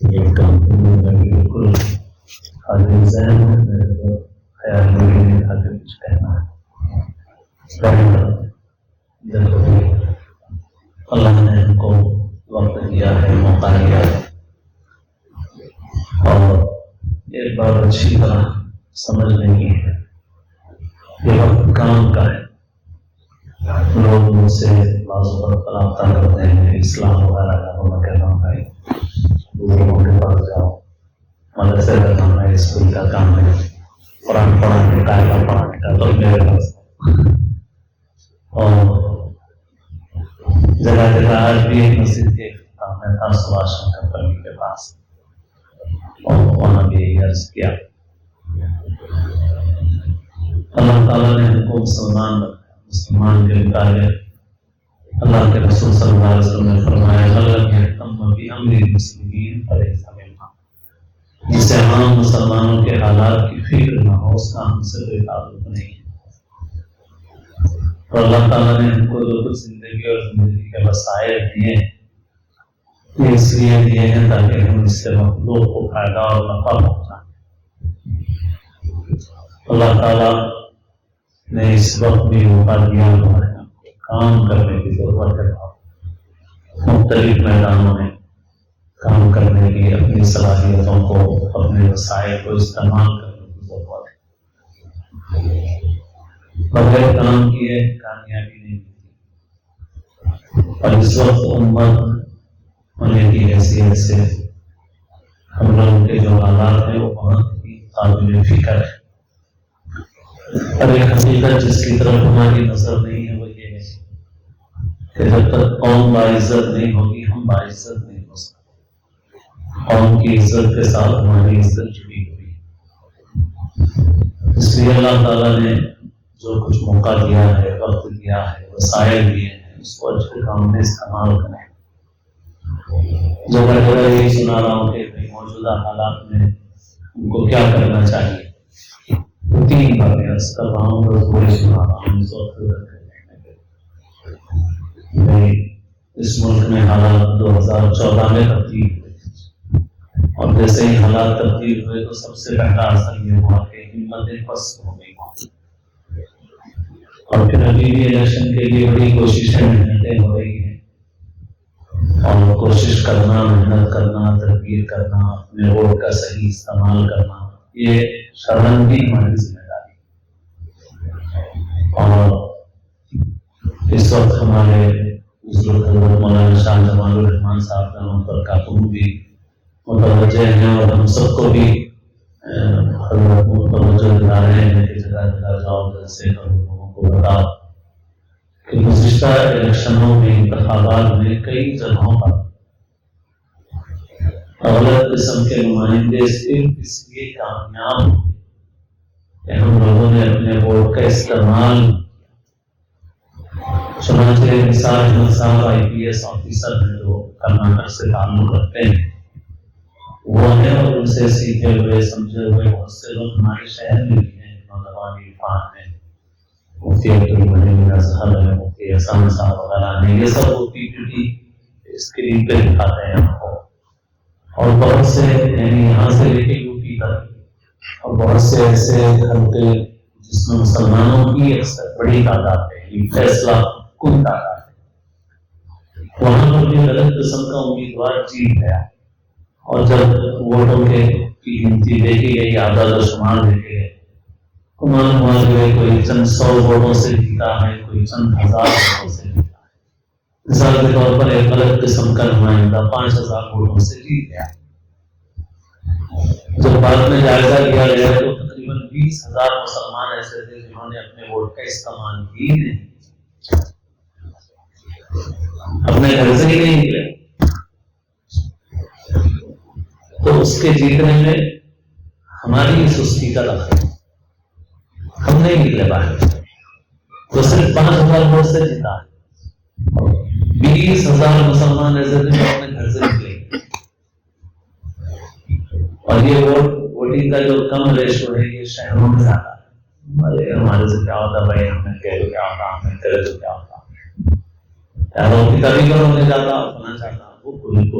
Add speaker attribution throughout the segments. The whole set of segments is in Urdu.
Speaker 1: یہ کام بالکل حاضر ذہن ہے، میرے تو خیال نہیں تھا کہ کچھ کہنا ہے۔ دیکھو اللہ نے ہم کو وقت دیا ہے، موقع دیا ہے، اور ایک بار اچھی طرح سمجھ لیں ہے یہ وقت کام کا ہے۔ لوگ مجھ سے بعض وقت رابطہ کرتے ہیں اسلام وغیرہ کا، میں کہتا ہوں بھائی بزرگوں کے پاس جاؤ، مدرسے کا کام ہے، اسکول کا کام ہے، قرآن پڑھانے کا، قاعدہ پڑھانے کا تو میرے پاس، اور جگہ جگہ آج بھی ایک مسجد کے اختتام میں تھا سبھاش چندر پلی کے پاس، اور وہاں بھی یہی عرض کیا اللہ تعالیٰ نے ہم کو مسلمان رکھا۔ مسلمان کے مطابق اللہ کے رسول صلی اللہ علیہ وسلم نے فرمایا جسے عام مسلمانوں کے حالات کی فکر نہ ہو اس کا ہم سے کوئی تعلق نہیں ہے۔ اور اللہ تعالیٰ نے ہم کو جو کچھ زندگی اور زندگی کے وسائل دیے یہ اس لیے دیے ہیں تاکہ ہم اس سے مخلوق کو فائدہ اور نفع پہنچائیں۔ اللہ تعالیٰ نے اس وقت بھی موقع دیا ہوا ہے، کام کرنے کی ضرورت ہے، مختلف میدانوں میں کام کرنے کی، اپنی صلاحیتوں کو، اپنے وسائل کو استعمال کرنے کی ضرورت ہے۔ بغیر کام کیے کامیابی نہیں ملتی، اور اس وقت امت ہونے کی حیثیت سے ہم لوگوں کے جو حالات ہیں وہ بہت ہی قابل فکر ہے۔ اور ایک حقیقت جس کی طرف ہماری نظر نہیں ہے وہ یہ ہے کہ جب تک قوم باعزت نہیں ہوگی ہم باعزت نہیں ہو سکتے۔ قوم کی عزت کے ساتھ ہماری عزت جڑی ہوئی ہے، اس لیے اللہ تعالیٰ نے جو کچھ موقع دیا ہے، وقت دیا ہے، وسائل دیے ہیں، اس کو اچھے کام میں استعمال کریں۔ جگہ جگہ یہی سنا رہا ہوں کہ موجودہ حالات میں ہم کو کیا کرنا چاہیے۔ تین باتیں عرض کر رہا ہوں، بس وہی سنا رہا ہوں اس وقت۔ اس ملک میں حالات 2014 میں تبدیل ہوئے، اور جیسے ہی حالات تبدیل ہوئے تو سب سے پہلا اثر یہ ہوا کہ ہمتیں پست ہو گئی، اور پھر ابھی بھی الیکشن کے لیے بڑی کوششیں محنتیں ہو رہی ہیں، اور کوشش کرنا، محنت کرنا، تدبیر کرنا، اپنے ووٹ کا صحیح استعمال کرنا، یہ شرعاً بھی ہماری ذمہ داری ہے۔ اور اس وقت ہمارے بزرگ حضرت مولانا شاہ جمال الرحمان صاحب کا برکاتہ بھی متوجہ ہیں، اور ہم سب کو بھی حضرت متوجہ دلا رہے ہیں کہ جگہ جگہ جاؤ، جیسے لوگوں کو بتاؤ کہ گزشتہ الیکشنوں میں، انتخابات میں کئی جگہوں پر غلط قسم کے نمائندے صرف اس لیے کامیاب ہوئے کہ ہم لوگوں نے اپنے ووٹ کا استعمال، چنانچہ نثار احمد صاحب IPS آفیسر ہیں جو کرناٹک سے تعلق رکھتے ہیں، وہ ہیں، اور ان سے سیکھے ہوئے سمجھے ہوئے بہت سے لوگ ہمارے شہر میں بھی ہیں، نوجوان عرفان ہیں، مفتی عبدالمنعم اظہر ہے، مفتی احسان صاحب وغیرہ ہیں، یہ سب وہ PPT اسکرین پہ دکھاتے ہیں ہم کو، اور بہت سے یعنی یہاں سے لے کے UP تک، اور بہت سے ایسے حلقے جس میں مسلمانوں کی اکثر بڑی تعداد ہے، یہ فیصلہ کن تعداد ہے، وہاں پر بھی غلط قسم کا امیدوار جیت گیا، اور جب ووٹوں کی گنتی دیکھی گئی، اعداد و شمار دیکھے گئے تو معلوم ہوا کہ کوئی چند 100 ووٹوں سے جیتا ہے، کوئی چند 1000 ووٹوں سے جیتا ہے۔ مثال کے طور پر ایک غلط قسم کا نمائندہ 5000 ووٹوں سے جیت گیا۔ جب بعد میں جائزہ لیا گیا تو تقریباً 20,000 مسلمان ایسے تھے جنہوں نے اپنے ووٹ کا استعمال ہی نہیں، اپنے گھر سے ہی نہیں نکلے، تو اس کے جیتنے میں ہماری سستی کا دخل، ہم نہیں نکلے باہر، تو صرف 5000 ووٹ سے جیتا ہے، 20,000 مسلمان ایسے تھے جو اپنے گھر سے نکلے، اور یہ ووٹنگ کا جو کم ریشو ہے یہ شہروں میں زیادہ ہے۔ ہمارے سے کیا ہوتا بھائی، ہم نے کہہ تو کیا ہوتا، ہم نے کرے تو کیا ہوتا، کیا کی تبھی کرو، میں جاتا فلاں چاہتا، وہ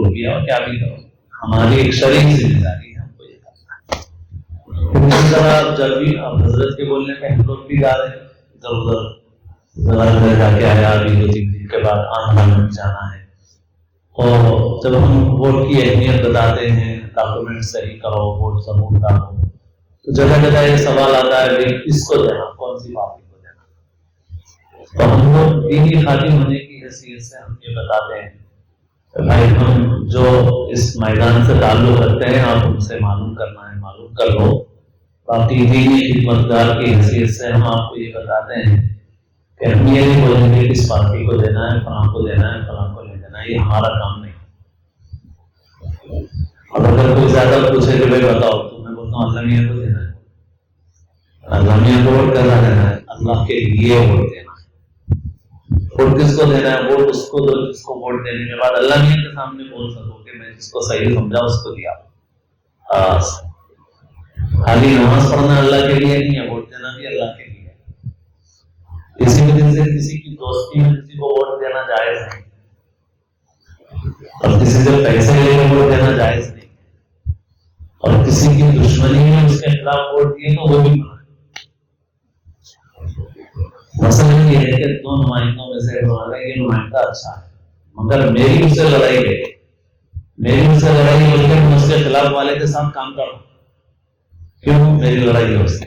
Speaker 1: بھی اور کیا بھی کرو، ہماری ایک شرعی ذمہ داری ہے، ہم کو یہ کرنا ہے۔ اسی طرح جب بھی اب حضرت کے بولنے پہ ہم لوگ بھی جا رہے ہیں ادھر ادھر ذرا جا کے آیا، ابھی 2-3 دن کے بعد آن میں جانا ہے، اور جب ہم ووٹ کی اہمیت بتاتے ہیں، ڈاکومنٹ صحیح کرو، ووٹ ضرور ڈالو، تو جگہ جگہ یہ سوال آتا ہے کہ کس کو دینا، کون سی پارٹی کو دینا۔ تو ہم لوگ دینی خادم ہونے کی حیثیت سے ہم یہ بتاتے ہیں کہ بھائی ہم جو اس میدان سے تعلق رکھتے ہیں آپ ان سے معلوم کرنا ہے، معلوم کر لو۔ باقی دینی خدمتگار کی حیثیت سے ہم آپ کو یہ بتاتے ہیں کہ ہم یہ نہیں بولیں گے کس پارٹی کو دینا ہے، فلاں کو دینا ہے، فلاں کو نہیں دینا ہے، یہ ہمارا کام نہیں۔ اور اگر کوئی زیادہ پوچھے کہ بھائی بتاؤ، تو میں بولتا ہوں اللہ میاں کو دینا ہے، اللہ میاں کو ووٹ کرنا دینا ہے، اللہ کے لیے ووٹ دینا ہے۔ ووٹ کس کو دینا ہے؟ ووٹ اس کو دو جس کو ووٹ دینے کے بعد اللہ میاں کے سامنے بول سکو کہ میں جس کو صحیح سمجھا اس کو دیا۔ خالی نماز پڑھنا اللہ کے لیے نہیں ہے، ووٹ دینا بھی اللہ کے لیے ہے۔ کسی بھی دن سے کسی کی دوستی میں کسی کو ووٹ دینا جائز نہیں، اور کسی سے پیسے لے کے ووٹ دینا جائز نہیں، اور کسی کی دشمنی میں اس کے خلاف ووٹ دیے تو وہ بھی منع ہے۔ مسئلہ یہ ہے کہ 2 نمائندوں میں سے یہ نمائندہ اچھا ہے مگر میری اس سے لڑائی ہے، میری اس سے لڑائی ہوئی ہے، میں اس کے خلاف والے کے ساتھ کام کر رہا ہوں، کیوں میری لڑائی ہے اس سے؟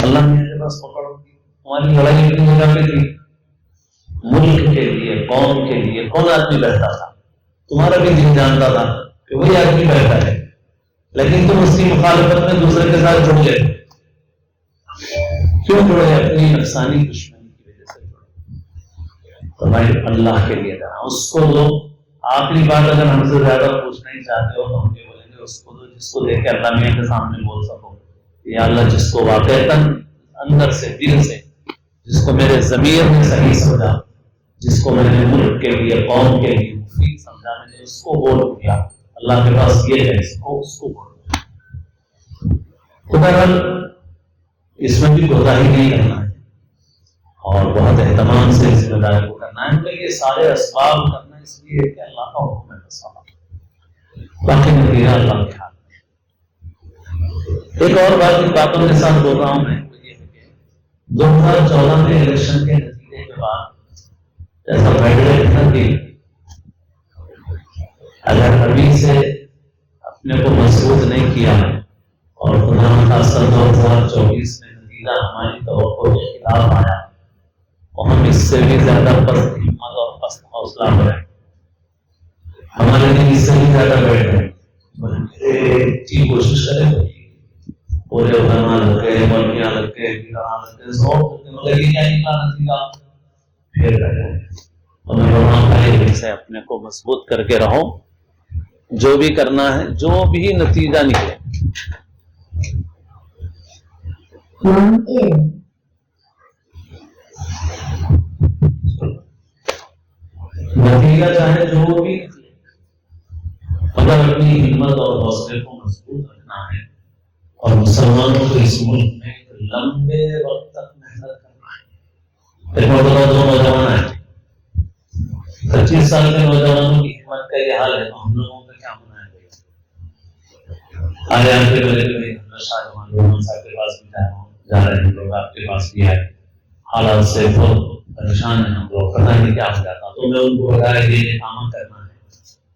Speaker 1: اللہ نے میرے پاس پکڑو، تمہاری لڑائی اپنی جگہ پہ تھی، ملک کے لیے، قوم کے لیے کون آدمی بیٹھتا تھا؟ تمہارا بھی دل جانتا تھا کہ وہی آدمی بیٹھا ہے، لیکن تم اس کی مخالفت میں دوسرے کے ساتھ جڑ گئے۔ کیوں جڑے؟ اپنی نفسانی دشمنی کی وجہ سے جڑے۔ تو بھائی اللہ کے لیے دینا، اس کو دو۔ آخری بات اگر ہم سے زیادہ پوچھنا ہی چاہتے ہو تو ہم یہ بولیں گے اس کو دو جس کو دیکھ کے اللہ میاں کے سامنے بول سکو یا اللہ جس کو واقعتاً اندر سے دل سے، جس کو میرے ضمیر نے صحیح سمجھا، جس کو میں نے ملک کے لیے، قوم کے لیے مفید سمجھا، میں نے اس کو ووٹ دیا۔ اللہ کے پاس یہ ہے، اس کو ووٹ دیا۔ خدا اس میں بھی کوتاہی نہیں کرنا ہے اور بہت اہتمام سے ذمہ داری کو کرنا ہے، مگر یہ سارے اسباب کرنا اس لیے کہ اللہ کا حکم ہے، بس باقی نتیجہ اللہ کے ہاتھ میں۔ ایک اور بات ان باتوں کے ساتھ بول رہا ہوں میں، وہ یہ ہے کہ 2014 میں الیکشن کے نتیجے کے بعد ایسا بیٹھ تھا کہ اگر ابھی سے اپنے کو مضبوط نہیں کیا اور خدا نخواستہ 2024 میں نتیجہ ہماری توقع کے خلاف آیا اور ہم اس سے بھی زیادہ پست ہمت اور پست حوصلہ ہو رہے، ہمارے لیے اس سے بھی زیادہ بیٹھ رہے کی کوشش کریں، پورے علماء لگ گئے، مولویاں لگ گئے، لگ گئے، سب لگے کیا نکلا نتیجہ پھر رہے۔ تو میں بولنا بھائی سے اپنے کو مضبوط کر کے رہو، جو بھی کرنا ہے، جو بھی نتیجہ نکلے، نتیجہ چاہے جو بھی نکلے، اگر اپنی ہمت اور حوصلے کو مضبوط رکھنا ہے اور مسلمانوں کو اس ملک میں لمبے وقت تک محنت کرنا ہے۔ ایک مرتبہ 2 نوجوان آئے، 25 سال کے نوجوانوں کی ہمت کا یہ حال ہے تو ہم لوگوں کا کیا ہونا ہے؟ آئے آپ کے بڑے بڑے شاہجہاں صاحب کے پاس بھی جا رہے ہیں لوگ، آپ کے پاس بھی آئے، حالات سے بہت پریشان ہیں ہم لوگ، پتہ نہیں کیا ہو جاتا۔ تو میں ان کو بتایا یہ کام کرنا ہے،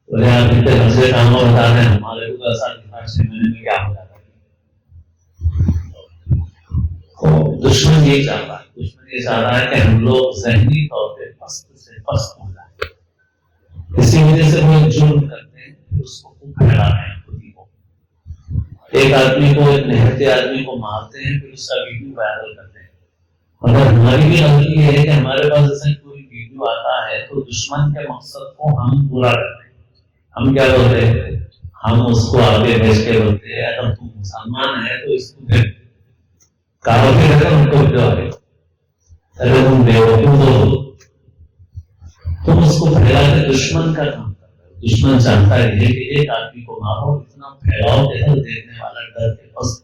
Speaker 1: بولے آپ اتنے ہم کام بتا رہے ہیں، ہمارے کو ایسا 6 مہینے میں کیا ہو جاتا ہے۔ دشمن یہ چاہتا ہے، دشمن یہ چاہتا ہے کہ ہم لوگ ذہنی طور پہ پست سے پست ہو جائیں، اسی وجہ سے وہ جرم کرتے ہیں، پھر اس کو پھیلا رہے ہیں خود ہی کو۔ ایک آدمی کو، ایک نہتے آدمی کو مارتے ہیں، پھر اس کا ویڈیو وائرل کرتے ہیں۔ مگر ہماری بھی غلطی یہ ہے کہ ہمارے پاس ایسا کوئی ویڈیو آتا ہے تو دشمن کے مقصد کو ہم پورا کرتے ہیں۔ ہم کیا بولتے ہیں؟ ہم اس کو آگے بھیج کے بولتے ہیں اگر تم مسلمان ہے تو اس کو پھر کافر ہے ان کو جو ہے، اگر تم بیوقوف ہو تم اس کو پھیلا کے دشمن کا کام کر رہے ہو۔ دشمن چاہتا ہے کہ ایک آدمی کو مارو، اتنا پھیلاؤ کہ ہر دیکھنے والا ڈر کے پس۔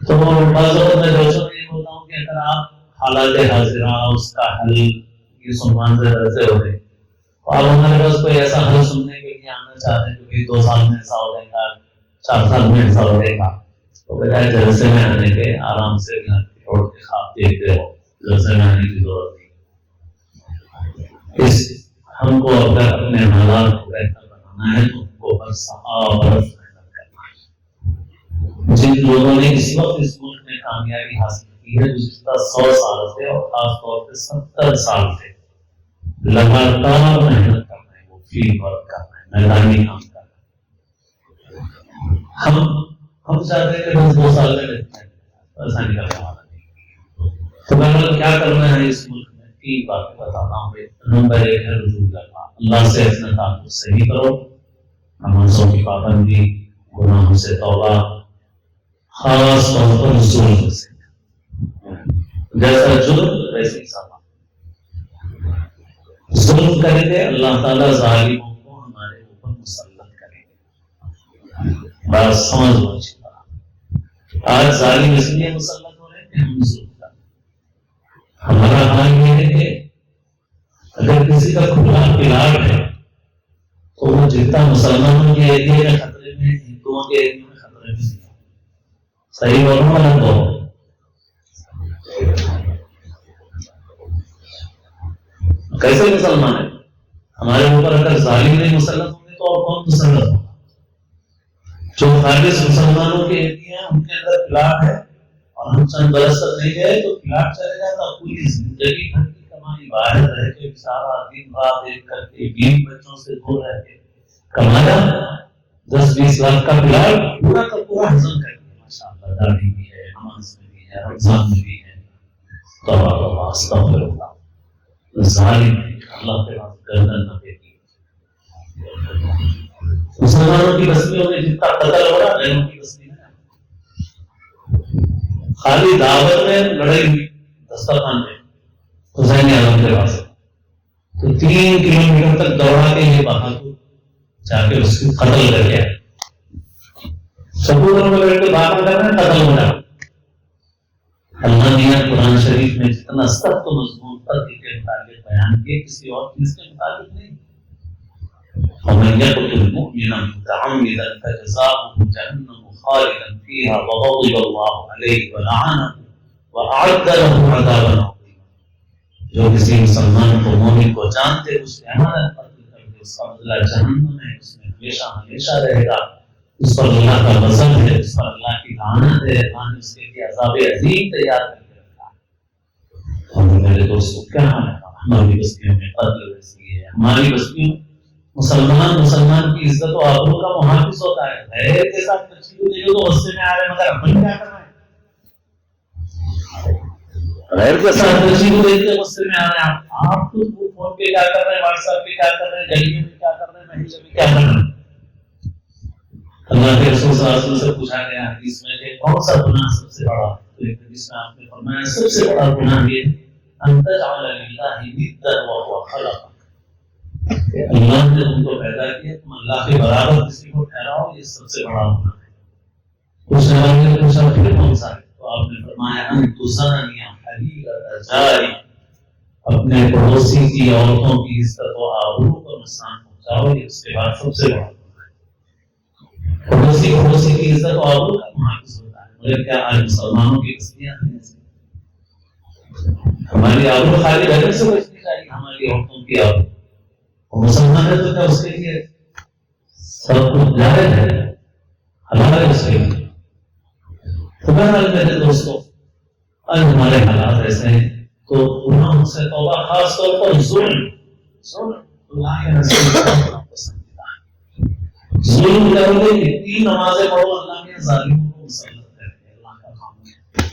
Speaker 1: تو بعض اوقات میں دوستوں کو یہ بولتا ہوں کہ اگر آپ حالات حاضرہ اس کا حل یہ سلمان سے درجے ہو گئے آپ ہمارے پاس کوئی ایسا حل سننے کے لیے آنا چاہتے ہیں کہ 2 سال میں ایسا ہو جائے گا، 4 سال میں ایسا ہو جائے گا، تو بجائے جلسے میں آنے کے آرام سے گھر چھوڑ کے خواب دیکھتے ہو، جلسے میں آنے کی ضرورت نہیں۔ ہم کو اگر اپنے حالات کو بہتر بنانا ہے تو ہم کو برس محنت کرنا ہے۔ جن لوگوں نے اس وقت اس ملک میں کامیابی حاصل کی ہے، گزشتہ 100 سال سے اور خاص طور پہ 70 سال سے لگاتار محنت کرنا ہے، وہ فیلڈ ورک کرنا ہے، میدانی کام کرنا ہے۔ ہم چاہتے ہیں کہ بس 2 سال میں دیکھتے ہیں، ایسا نہیں کرنے والا نہیں۔ تو میں کیا کرنا ہے اس ملک میں، 3 باتیں بتاتا ہوں۔ نمبر 1 ہے رجوع کرنا، اللہ سے اپنا تعلق صحیح کرو، نمازوں کی پابندی، گناہوں سے توبہ، خاص طور پر ظلم سے، جیسا جرم ویسی سزا۔ ظلم کریں گے اللہ تعالیٰ ظالموں کو ہمارے اوپر مسلط کریں گے۔ بات سمجھ لو اچھی طرح۔ آج ظالم اس لیے مسلط ہو رہے ہیں کہ ہم ظلم کر رہے ہیں۔ ہمارا حال یہ ہے کہ اگر کسی کا کھلا پلاٹ ہے تو وہ جتنا مسلمانوں کے ایریے میں خطرے میں، ہندوؤں کے ایریے میں خطرے میں نہیں۔ صحیح بولوں گا تو کیسے مسلمان ہے؟ ہمارے اوپر اگر ظالم نہیں مسلط ہوں گے تو اور کون مسلط ہوگا؟ جو خالص مسلمانوں کے ایریے ہیں ان کے اندر پلاٹ ہے اور ہم چند برس تک نہیں گئے تو پلاٹ چلے جاتا، پوری زندگی بھر کی کمائی باہر رہ کے سارا دن رات ایک کر کے 20 بچوں سے دور رہ کے کمایا 10-20 لاکھ کا پلاٹ، پورا کا پورا ہضم کر کے ماشاء اللہ داڑھی بھی ہے، نماز میں بھی ہے، رمضان میں بھی ہے۔ توبہ استغفر اللہ۔ ظالم اللہ کے پاس گردن نہ دیتی۔ مسلمانوں کی بستیوں میں جتنا قتل ہو رہا ہے ان کی بستی میں خالی دعوت میں لڑائی ہوئی دسترخوان میں حسین اعظم کے پاس، تو 3 کلومیٹر تک دوڑا کے یہ بہادر جا کے اس کو قتل کر گیا۔ سبوتوں میں بیٹھ کے بات کر رہے ہیں، قتل ہو رہا۔ اللہ نے قرآن شریف میں جتنا سخت و مضمون قتل کے متعلق بیان کیے کسی اور چیز کے متعلق نہیں۔ ومن يقتل مؤمنا متعمدا فجزاؤه جهنم خالدا فيها وغضب الله عليه ولعنه واعد له عذابا عظيما۔ جو کسی مسلمان کو مومن کو جانتے اس کے عمل قتل کر دے، اس کا بدلہ جہنم ہے، اس میں ہمیشہ ہمیشہ رہے گا، اس پر اللہ کا غضب ہے، اس پر اللہ کی لعنت ہے، اللہ نے اس کے لیے عذاب عظیم تیار کر کے رکھا ہے۔ اور میرے دوستوں کیا ہے، ہماری بستیوں میں قتل ویسی ہے، ہماری بستیوں مسلمان کی عزت و آبرو کا محافظ ہوتا ہے۔ غیر کے ساتھ بچی کو دیکھو تو غصے میں آ رہے ہیں، مگر اپن کیا کر رہے ہیں؟ غیر کے ساتھ بچی کو دیکھ کے غصے میں آ رہے ہیں، آپ خود فون پہ کیا کر رہے ہیں، واٹس ایپ پہ کیا کر رہے ہیں، گلیوں میں کیا کر رہے ہیں، محلے میں کیا کر رہے ہیں۔ اللہ کے رسول صلی اللہ علیہ وسلم سے پوچھا گیا حدیث میں کہ کون سا گناہ سب سے بڑا ہے، تو ایک حدیث میں آپ نے فرمایا سب سے بڑا گناہ یہ ان تجعل للہ ندا وهو خلقک، کہ اللہ نے تم کو پیدا کیا تم اللہ کے برابر کسی کو ٹھہراؤ، یہ سب سے بڑا گناہ ہے۔ اس نے پوچھا پھر کون سا ہے، تو آپ نے فرمایا ان تزانی حلیلۃ جاری، اپنے پڑوسی کی عورتوں کی عزت و آبرو کو نقصان پہنچاؤ، یہ اس کے بعد سب سے بڑا گناہ ہے۔ پڑوسی کی عزت و آبرو کا محافظ ہوتا ہے، مگر کیا آج مسلمانوں کی بستیاں ہیں؟ ہماری آبرو خالی گھر سے بچنی چاہیے، ہماری عورتوں کی آبرو، اور مسلمان ہے تو کیا اس کے لیے سب کچھ جائز ہے، حلال ہے اس کے لیے۔ تو بہرحال میرے دوستوں آج ہمارے حالات ایسے ہیں تو گناہوں سے توبہ، خاص طور پر ظلم اللہ کے رسول کو پسندیدہ ہے۔ ظلم کرو گے، اتنی نمازیں پڑھو، اللہ کے ظالموں کو مسلط کریں گے، اللہ کا کام ہے۔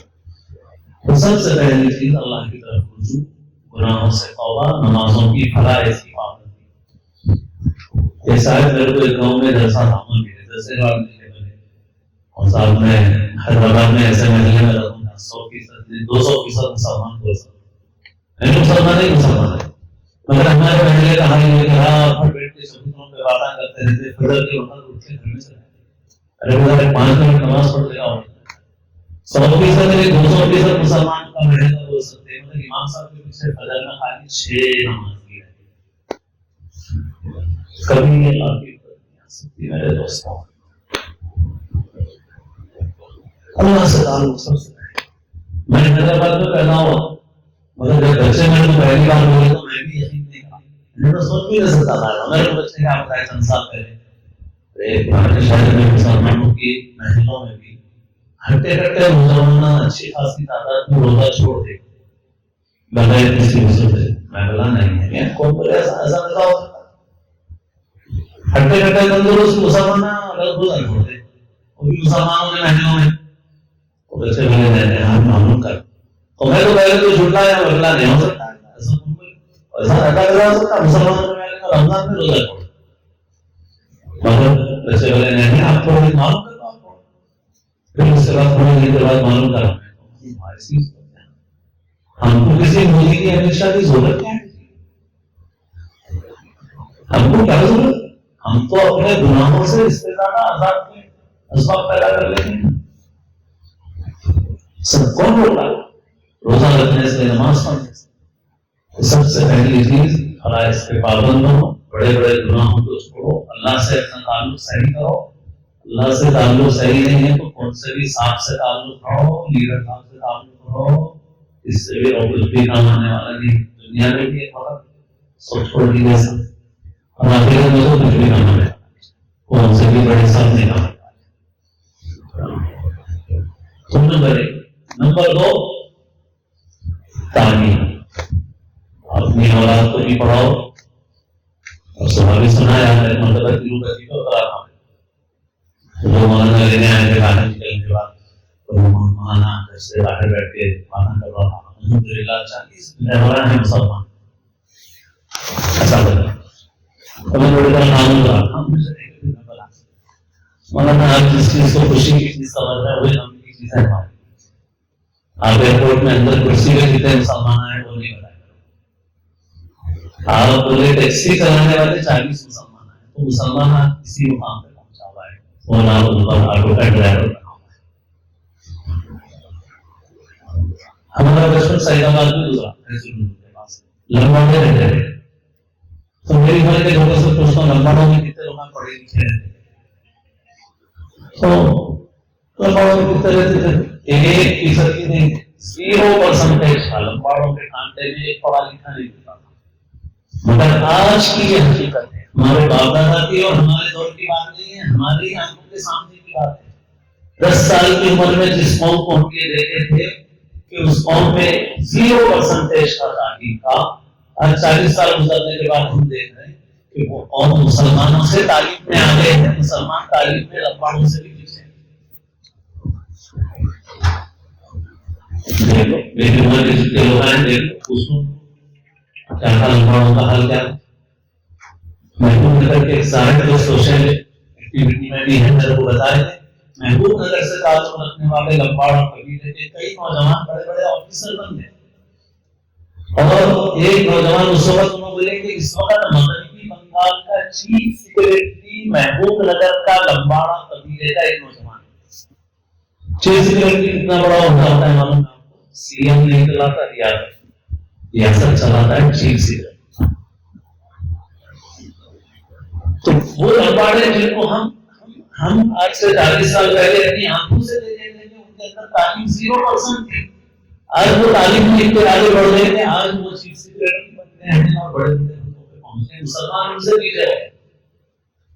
Speaker 1: تو سب سے پہلی چیز اللہ کی طرف رجوع، گناہوں سے توبہ، نمازوں کی فرائض کی پابندی۔ یہ شاید میرے کو ایک گاؤں میں جلسہ تھا، جیسے بات نہیں بنے، اور صاحب میں حیدرآباد میں ایسے محلے میں رہتا ہوں 100% 200% مسلمان ہو سکتے ہیں، مسلمان ہی مسلمان ہے، مگر ہمارے محلے کا حال یہ کہ رات بھر بیٹھ کے چبوتروں پہ باتیں کرتے رہتے، فجر کے وقت اٹھ کے گھر میں چلے جاتے، ارے بھائی 5 منٹ نماز پڑھ لے گا، 100% 200% مسلمان کا محلہ ہو سکتے ہیں، مگر امام صاحب کے پیچھے فجر میں خالی 6 نماز کی رہتی ہے۔ کبھی یہ آگے سکتی میرے دوستوں. اللہ سے تعلق سب سے میں حیدرآباد میں پیدا ہوا مگر جب بچے میں نے پہلی بار بولے تو میں بھی یقین نہیں کرا. میں تو سوچ بھی نہیں سکتا تھا میرے بچے کا آپ کا چند سال پہلے ایک بھارت شہر میں مسلمانوں کی محلوں میں بھی ہٹے کٹے مسلمان اچھی خاصی تعداد میں روزہ چھوڑ دے بغیر کسی وجہ سے. میں بولا نہیں ہے کون بولے ایسا ایسا ہو سکتا. ہٹے کٹے تندرست مسلمان اگر روزہ چھوڑ دے وہ بھی مسلمانوں کے محلوں میں تو بچے بولے رہتے ہیں معلوم کر. تو میں تو پہلے تو جھوٹا ہے اگلا نہیں ہو سکتا ایسا ایسا ہو سکتا مسلمانوں میں رمضان میں روزہ چھوڑ مگر بچے بولے نہیں آپ کو معلوم کرتا آپ کو. پھر اس کے بعد تھوڑے دن کے بعد معلوم کرا ہم کو کسی موجی کی ہمیشہ کی ضرورت کیا ہے. ہم کو کیا ضرورت ہم تو اپنے گناہوں سے اس سے زیادہ آزاد کے اسباب پیدا کر لیتے ہیں. سب کون بول رہا روزہ رکھنے سے نماز پڑھنے سے سب سے پہلی چیز فرائض کے پابند ہو بڑے بڑے گناہوں کو چھوڑو اللہ سے اپنا تعلق صحیح کرو. اللہ سے تعلق صحیح نہیں ہے تو کون سے بھی صاحب سے تعلق کرو لیڈر صاحب سے تعلق کرو اس سے بھی روز بھی کام آنے والا نہیں. دنیا میں بھی ایک وقت سوچ چھوڑ دی جیسا اور آخرت میں تو کچھ بھی کام آنے کون سے بھی بڑے صاحب نہیں کام تم نے کرے. نمبر 2 تعلیم. اپنی اولاد کو بھی پڑھاؤ اور صحابی سنایا ہے مرتبہ شروع کر دی تو جو مولانا لینے آئے تھے باہر نکلنے کے بعد تو مولانا گھر سے باہر بیٹھ کے کھانا کر رہا تھا. الحمدللہ 40 مہمان ہیں مسلمان ایسا لگا ہمیں بڑے بڑا نام رہا مولانا آپ جس چیز کو خوشی کی چیز سمجھ رہے ہیں وہی ہم کی چیز ہے. آپ ایئرپورٹ میں اندر کرسی میں جتنے مسلمان آئے وہ نہیں بتائے. آپ بولے ٹیکسی چلانے والے 40 مسلمان آئے تو مسلمان آپ کسی مقام پہ پہنچا ہوا ہے وہ نام آٹو کا ڈرائیور بنا ہوا ہے. ہمارا بچپن سعید آباد میں گزرا لمباڑے رہتے تھے تو میری گھر کے لوگوں سے پوچھتا ہوں لمباڑوں میں کتنے لوگ پڑھے لکھے رہتے تو لمباڑوں میں کتنے رہتے تھے 1% کی نہیں 0% تھا. لمباڑوں کے کانٹے میں ایک پڑھا لکھا نہیں ہوتا تھا. مگر آج کی یہ حقیقت ہے ہمارے باپ دادا کی اور ہمارے دور کی بات نہیں ہے ہماری آنکھوں کے سامنے کی بات ہے. 10 سال کی عمر میں جس قوم کو ہم یہ دیکھے تھے کہ اس قوم میں 0% کا تعلیم کا آج 40 سال گزرنے کے بعد ہم دیکھ رہے ہیں کہ وہ قوم مسلمانوں سے تعلیم میں آگے ہیں. مسلمان تعلیم میں لمباڑوں سے بھی پیچھے ہیں. دیکھو میری عمر کے جتنے لوگ ہیں دیکھو پوچھو کیا تھا لمباڑوں کا حال کیا. محبوب نگر کے سارے جو سوشل ایکٹیویٹی میں بھی ہیں میرے کو بتائے تھے محبوب نگر سے تعلق رکھنے والے لمباڑ اور قبیلے کے کئی نوجوان بڑے بڑے آفیسر بن گئے. اور ایک نوجوان اس وقت انہوں بولے کہ اس وقت مغربی بنگال کا چیف سیکریٹری محبوب نگر کا لمباڑا قبیلے کا ایک نوجوان. چیف سیکریٹری کتنا بڑا ہوتا ہے معلوم ہے آپ کو. سی ایم نہیں چلاتا ریاست چلاتا ہے چیف سیکریٹری. تو وہ لمباڑے جن کو ہم آج سے 40 سال پہلے اپنی آنکھوں سے دیکھے تھے کہ ان کے اندر تعلیم 0% تھی. آج وہ تعلیم میں اتنے آگے بڑھ رہے تھے. آج وہ چیف سیکریٹری بن گئے ہیں اور بڑے بڑے عہدوں پہ پہنچے ہیں. مسلمان ان سے پیچھے ہے.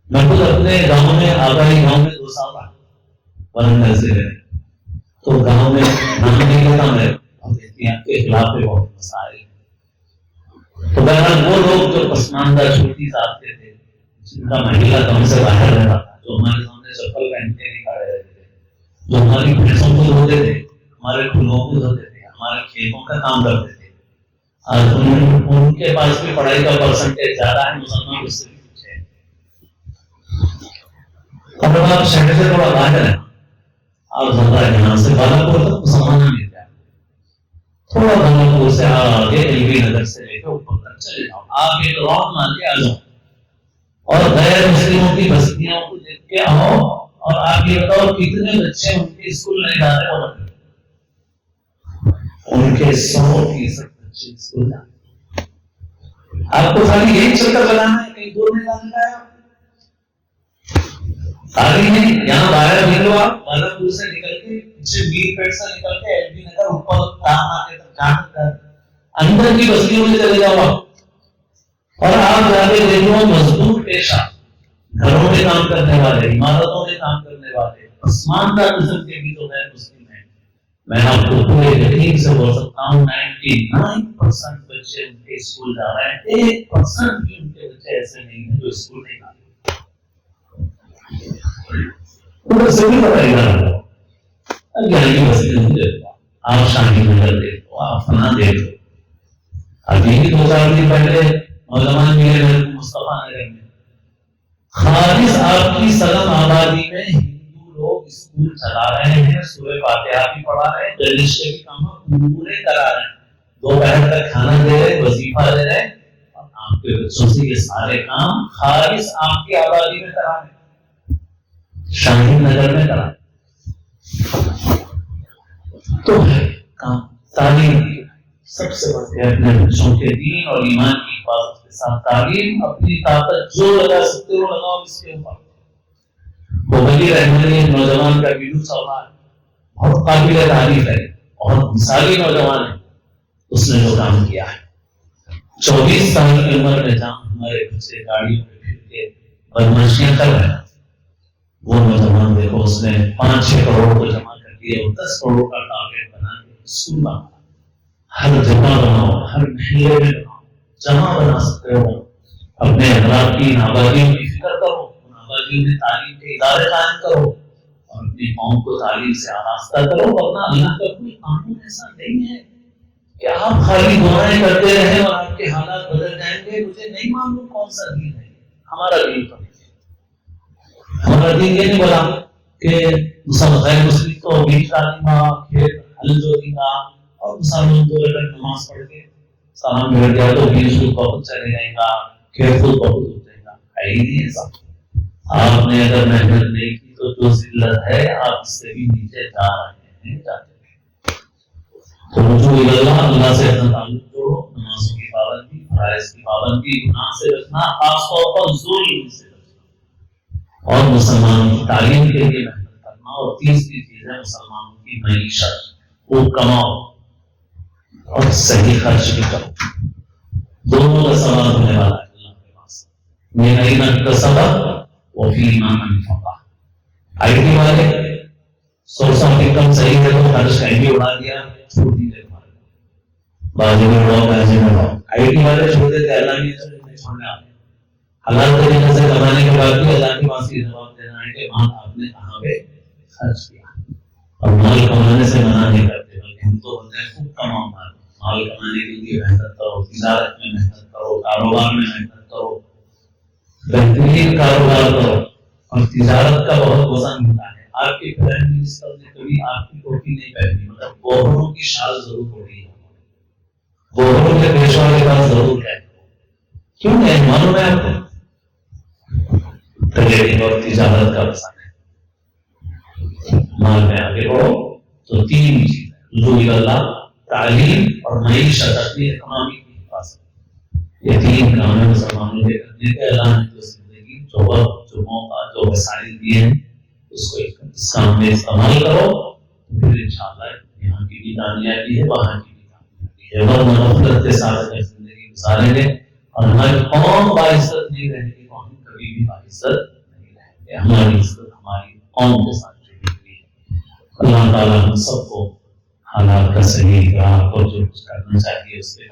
Speaker 1: میں خود اپنے گاؤں میں آبائی گاؤں میں 2 سال رہا ورنگر سے رہے تو گاؤں میں نام نہیں لیتا میں احتیاط کے خلاف بھی بہت مسائل. تو بہرحال وہ لوگ جو پسماندہ چھوٹی ذات کے تھے جن کا مہیلا کم سے باہر رہتا تھا جو ہمارے سامنے چپل پہن کے نہیں کھڑے رہتے تھے جو ہماری بھینسوں کو دھوتے تھے ہمارے پھولوں کو دھوتے تھے ہمارے کھیتوں کا کام کرتے تھے. آج ان کے پاس بھی پڑھائی کا پرسنٹیج زیادہ ہے. مسلمان اس سے بھی پیچھے ہیں. اب آپ شہر سے تھوڑا باہر ہیں آپ زندہ یہاں سے بالاپور تک مسلمان مل جائے تھوڑا بالاپور سے آگے ایل بی نگر سے لے کے اوپر تک چلے جاؤ. آپ ایک راؤنڈ مار کے آ جاؤ اور غیر مسلموں کی بستیوں کو دیکھ کے آؤ اور آپ یہ بتاؤ کتنے بچے ان کے اسکول نہیں جاتے وہ بتائیں. ان کے 100% بچے اسکول جاتے. آپ کو خالی یہی چکر لگانا ہے, کہیں دور نہیں جانے کا ہے. خالی نہیں, یہاں باہر بھی لو آپ, بالپور سے نکل کے پیچھے بیر پیٹ سے نکل کے ایل بی نگر اوپر کام آ کے جان اندر کی بستیوں میں چلے جاؤ آپ, اور آپ جا کے دیکھو مزدور پیشہ, گھروں میں کام کرنے والے, عمارتوں میں کام کرنے والے, آسماندار قسم کے بھی تو ہے مسلم ہیں. میں آپ کو پورے یقین سے بول سکتا ہوں 99% بچے ان کے اسکول جا رہے ہیں, 1% بھی ان کے بچے ایسے نہیں ہیں جو اسکول نہیں جاتے. آپ شاہی نگر دیکھو, آپ فنا دیکھو. ابھی 2-4 دن پہلے نوجوان ملے مصطفیٰ نگر میں, خالص آپ کی سلم آبادی میں ہندو لوگ اسکول چلا رہے ہیں, سورہ فاتحہ بھی پڑھا رہے ہیں, دلش کے بھی کام پورے کرا رہے ہیں, دوپہر کا کھانا دے رہے, وظیفہ دے رہے, اور آپ کے بچوں سے یہ سارے کام خالص آپ کی آبادی میں کرا رہے ہیں, شاہی نگر میں کرا. تو ہے کام تعلیم سب سے بڑھ کے اپنے بچوں کے دین اور ایمان کی حفاظت کے ساتھ تعلیم, اپنی طاقت جو لگا سکتے ہو لگاؤ اس کے اوپر. بغلی رحمانی نوجوان کا ویڈیو چل رہا ہے, بہت قابل تعریف ہے, بہت مثالی نوجوان ہے. اس نے جو کام کیا ہے 24 سال کی عمر میں جہاں ہمارے بچے گاڑیوں میں پھر کے بدماشیاں کر رہے ہیں, وہ نوجوان دیکھو اس نے 5-6 کروڑ کو جمع کر دیا, 10 کروڑ کا ٹارگیٹ بنا کے اسکول بنا. ہر جگہ بناؤ, ہر محلے میں بناؤ, جہاں بنا سکتے ہو. اپنے اطراف کی آبادیوں کی فکر کرو, ان آبادیوں میں تعلیم کے ادارے قائم کرو, اور اپنی قوم کو تعلیم سے آراستہ کرو. ورنہ اللہ کا کوئی قانون ایسا نہیں ہے کہ آپ خالی دعائیں کرتے رہیں اور آپ کے حالات بدل جائیں گے. مجھے نہیں معلوم کون سا دین ہے ہمارا دین. تو ہمارا دین یہ نہیں بولا کہ مسلمان مسلم تو بیچ تعلیم کھیت حل جو دیں گا, اور مسلمان 2 رکعت نماز پڑھ کے سلام بھیج دیا تو بیچ خود بہت چلے جائے گا, کھیت خود بہت ہو جائے گا. ہے ہی نہیں ایسا. آپ نے اگر محنت نہیں کی تو جو ذلت ہے آپ اس سے بھی نیچے جا رہے ہیں, جاتے ہیں. تو رجوع اللہ, اللہ سے اپنا تعلق جوڑو, نمازوں کی پابندی, فرائض کی پابندی, گناہ سے بچنا, خاص طور پر ظلم سے بچنا, اور مسلمانوں کی تعلیم کے لیے محنت کرنا. اور تیسری چیز ہے مسلمانوں کی معیشت, وہ کماؤ اور صحیح خرچ بھی کرو. دونوں کا سوال ہونے والا ہے اللہ کے پاس. میرا اکتسب وفیما انفقا. آئی ٹی والے سورس آف انکم صحیح ہے تو خرچ کہیں بھی اڑا دیا, چھوڑ دیتے تمہارے بازو میں اڑاؤ, بازو میں اڑاؤ. آئی ٹی والے چھوڑ دیتے, اللہ نہیں چھوڑنے آتے. حلال طریقے سے کمانے کے بعد بھی اللہ کے پاس یہ جواب دینا ہے کہ مال آپ نے کہاں پہ خرچ کیا. اور مال کمانے سے منع نہیں کرتے, بلکہ ہم تو بولتے ہیں خوب کماؤ مال. مال کمانے کے لیے محنت کرو, تجارت میں محنت کرو, کاروبار میں محنت کرو, بہترین کاروبار کرو. اور تجارت کا بہت وزن ہوتا ہے. آپ کے پرائم منسٹر نے کبھی آپ کی ٹوپی نہیں پہنی, مگر بوہروں کی شال ضرور اوڑھی ہے, بوہروں کے پیشوا کے پاس ضرور ہے. کیوں نہیں معلوم ہے آپ کو؟ ٹریڈنگ اور تجارت کا وزن ہے. مال میں آگے بڑھو تو 3 چیزیں, رجوع اللہ, تعلیم اور معیشت, اپنی اکنامی کی حفاظت. یہ 3 کام ہے مسلمانوں کے کرنے کے. اللہ نے جو زندگی, جو وقت, جو موقع, جو وسائل دیے ہیں اس کو اس کام میں استعمال کرو, تو پھر انشاءاللہ یہاں کی بھی کامیابی ہے, وہاں کی بھی کامیابی ہے. ورنہ غفلت کے ساتھ اگر زندگی گزاریں گے اور ہماری قوم باعزت نہیں رہے گی تو ہم کبھی بھی باعزت نہیں رہیں گے. ہماری عزت ہماری قوم کے ساتھ جڑی ہوئی ہے. اللہ تعالیٰ ہم سب کو حالات کا صحیح راہ پر جو کچھ کرنا چاہیے اس کے